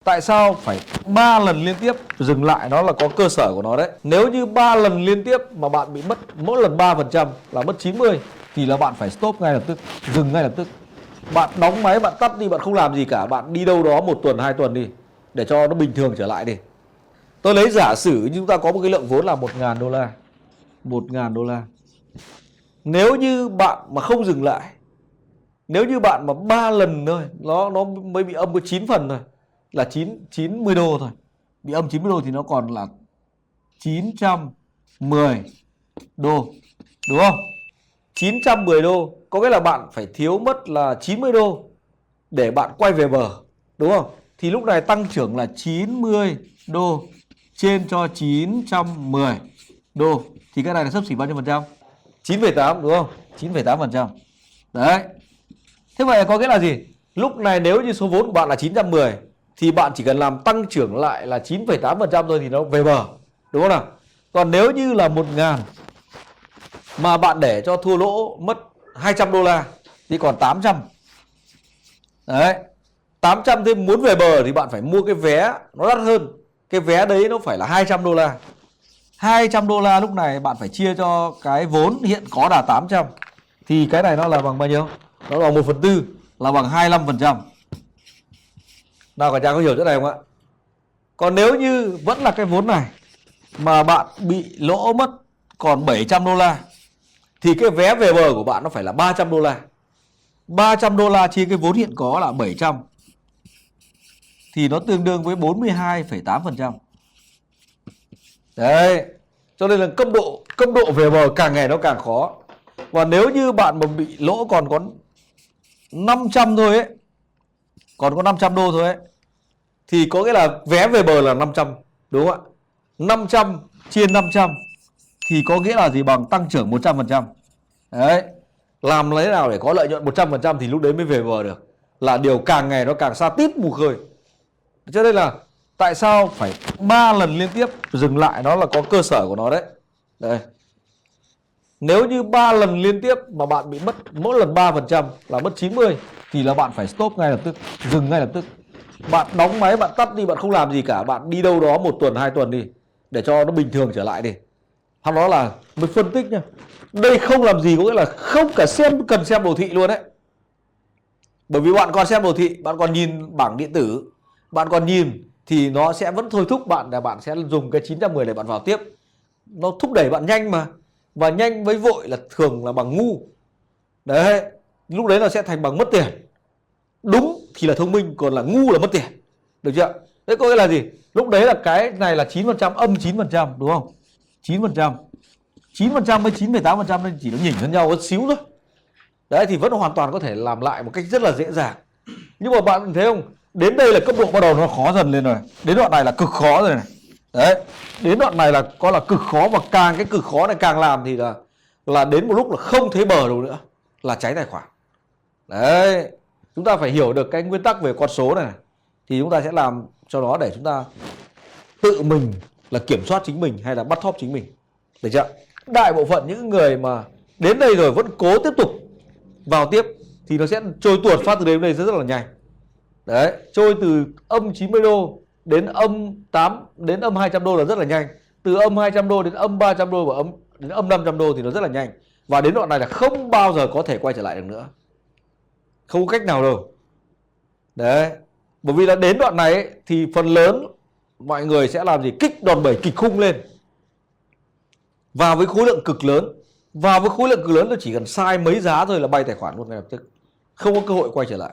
Tại sao phải 3 lần liên tiếp dừng lại, nó là có cơ sở của nó đấy. Nếu như 3 lần liên tiếp mà bạn bị mất mỗi lần 3% là mất 90 thì là bạn phải stop ngay lập tức, dừng ngay lập tức. Bạn đóng máy, bạn tắt đi, bạn không làm gì cả, bạn đi đâu đó 1 tuần 2 tuần đi để cho nó bình thường trở lại đi. Tôi lấy giả sử như chúng ta có một cái lượng vốn là 1.000 đô la. 1.000 đô la. Nếu như bạn mà không dừng lại, nếu như bạn mà 3 lần thôi, nó mới bị âm có 9 phần thôi, là 90 đô thôi. Bị âm 90 đô thì nó còn là 910 đô. Đúng không? 910 đô có nghĩa là bạn phải thiếu mất là 90 đô để bạn quay về bờ. Đúng không? Thì lúc này tăng trưởng là 90 đô trên cho 910 đô. Thì cái này là xấp xỉ bao nhiêu phần trăm? 9,8 đúng không? 9,8%. Đấy. Thế vậy có nghĩa là gì? Lúc này nếu như số vốn của bạn là 910 thì bạn chỉ cần làm tăng trưởng lại là 9,8% thôi thì nó về bờ. Đúng không nào? Còn nếu như là 1.000 mà bạn để cho thua lỗ mất 200 đô la thì còn 800. Đấy. 800 thêm muốn về bờ thì bạn phải mua cái vé nó đắt hơn. Cái vé đấy nó phải là 200 đô la. 200 đô la lúc này bạn phải chia cho cái vốn hiện có là 800. Thì cái này nó là bằng bao nhiêu? Nó bằng 1/4, là bằng 25%. Nào cả nhà có hiểu chỗ này không ạ? Còn nếu như vẫn là cái vốn này mà bạn bị lỗ mất còn 700 đô la thì cái vé về bờ của bạn nó phải là 300 đô la. 300 đô la chia cái vốn hiện có là 700 thì nó tương đương với 42,8%. Đấy. Cho nên là cấp độ về bờ càng ngày nó càng khó. Và nếu như bạn mà bị lỗ còn có 500 thôi ấy, còn có 500 đô thôi ấy, thì có nghĩa là vé về bờ là 500, đúng không ạ? 500 chia 500 thì có nghĩa là gì? Bằng tăng trưởng 100%. Đấy. Làm lấy nào để có lợi nhuận 100% thì lúc đấy mới về bờ được. Là điều càng ngày nó càng xa tít mù khơi. Cho nên là tại sao phải 3 lần liên tiếp dừng lại, nó là có cơ sở của nó đấy. Đây. Nếu như 3 lần liên tiếp mà bạn bị mất mỗi lần 3% là mất 90 thì là bạn phải stop ngay lập tức, dừng ngay lập tức. Bạn đóng máy, bạn tắt đi, bạn không làm gì cả, bạn đi đâu đó 1 tuần 2 tuần đi để cho nó bình thường trở lại đi. Sau đó là mới phân tích nhá. Đây không làm gì có nghĩa là không cả cần xem đồ thị luôn đấy. Bởi vì bạn còn xem đồ thị, bạn còn nhìn bảng điện tử, bạn còn nhìn thì nó sẽ vẫn thôi thúc bạn là bạn sẽ dùng cái 910 để bạn vào tiếp. Nó thúc đẩy bạn nhanh mà. Và nhanh với vội là thường là bằng ngu. Đấy. Lúc đấy nó sẽ thành bằng mất tiền. Đúng thì là thông minh, còn là ngu là mất tiền. Được chưa? Đấy có nghĩa là gì? Lúc đấy là cái này là 9%, âm 9%, đúng không? 9%. 9% với 9,8% nên chỉ nó nhỉnh hơn nhau một xíu thôi. Đấy thì vẫn hoàn toàn có thể làm lại một cách rất là dễ dàng. Nhưng mà bạn thấy không? Đến đây là cấp độ bắt đầu nó khó dần lên rồi. Đến đoạn này là cực khó rồi này. Đấy. Đến đoạn này là có là cực khó, và càng cái cực khó này càng làm thì là đến một lúc là không thấy bờ đâu nữa, là cháy tài khoản. Đấy. Chúng ta phải hiểu được cái nguyên tắc về con số này thì chúng ta sẽ làm cho nó để chúng ta tự mình là kiểm soát chính mình hay là bắt thóp chính mình. Được chưa? Đại bộ phận những người mà đến đây rồi vẫn cố tiếp tục vào tiếp thì nó sẽ trôi tuột phát từ đây đến đây rất là nhanh. Đấy, trôi từ âm 90 đô đến âm 8 đến âm 200 đô là rất là nhanh. Từ âm 200 đô đến âm 300 đô và đến âm 500 đô thì nó rất là nhanh. Và đến đoạn này là không bao giờ có thể quay trở lại được nữa. Không có cách nào đâu. Đấy. Bởi vì là đến đoạn này ấy, thì phần lớn mọi người sẽ làm gì? Kích đòn bẩy kịch khung lên. Vào với khối lượng cực lớn. Vào với khối lượng cực lớn là chỉ cần sai mấy giá thôi là bay tài khoản luôn ngay lập tức. Không có cơ hội quay trở lại.